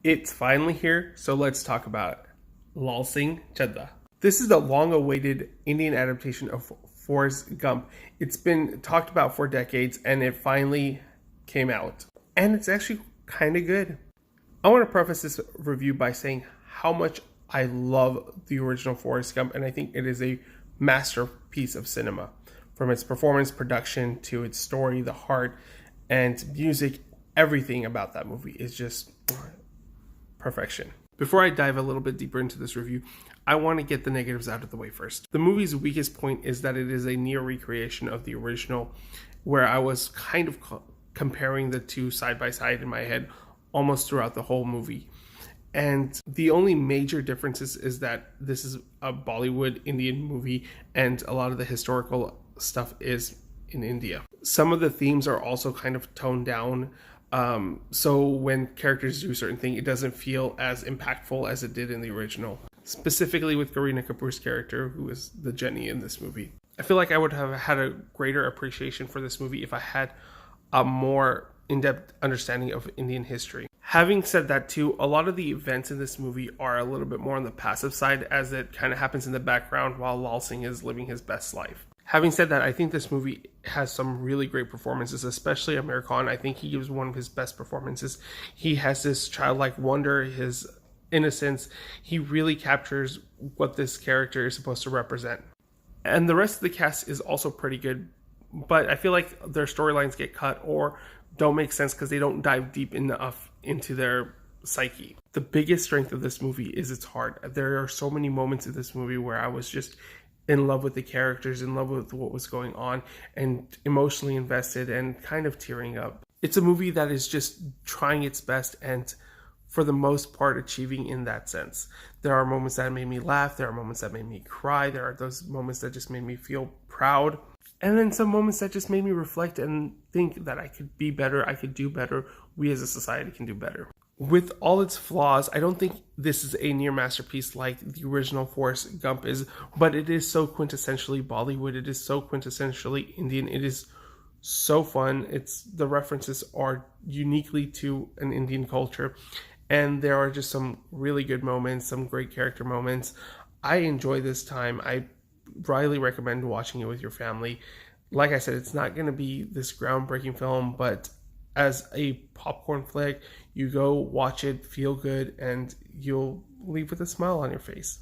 It's finally here, so let's talk about Laal Singh Chadda. This is the long-awaited Indian adaptation of Forrest Gump. It's been talked about for decades, and it finally came out. And it's actually kind of good. I want to preface this review by saying how much I love the original Forrest Gump, and I think it is a masterpiece of cinema. From its performance, production, to its story, the heart, and music, everything about that movie is just perfection. Before I dive a little bit deeper into this review, I want to get the negatives out of the way first. The movie's weakest point is that it is a near recreation of the original, where I was kind of comparing the two side by side in my head almost throughout the whole movie. And the only major differences is that this is a Bollywood Indian movie and a lot of the historical stuff is in India. Some of the themes are also kind of toned down. So when characters do a certain thing, it doesn't feel as impactful as it did in the original. Specifically with Kareena Kapoor's character, who is the Jenny in this movie. I feel like I would have had a greater appreciation for this movie if I had a more in-depth understanding of Indian history. Having said that too, a lot of the events in this movie are a little bit more on the passive side, as it kind of happens in the background while Laal Singh is living his best life. Having said that, I think this movie has some really great performances, especially Amir Khan. I think he gives one of his best performances. He has this childlike wonder, his innocence. He really captures what this character is supposed to represent. And the rest of the cast is also pretty good, but I feel like their storylines get cut or don't make sense because they don't dive deep enough into their psyche. The biggest strength of this movie is its heart. There are so many moments in this movie where I was just in love with the characters, in love with what was going on, and emotionally invested and kind of tearing up. It's a movie that is just trying its best and for the most part achieving in that sense. There are moments that made me laugh, there are moments that made me cry, there are those moments that just made me feel proud, and then some moments that just made me reflect and think that I could be better, I could do better, we as a society can do better. With all its flaws, I don't think this is a near masterpiece like the original Forrest Gump is, but it is so quintessentially Bollywood, it is so quintessentially Indian, it is so fun. The references are uniquely to an Indian culture, and there are just some really good moments, some great character moments. I enjoy this time. I highly recommend watching it with your family. Like I said, it's not going to be this groundbreaking film, but as a popcorn flick, you go watch it, feel good, and you'll leave with a smile on your face.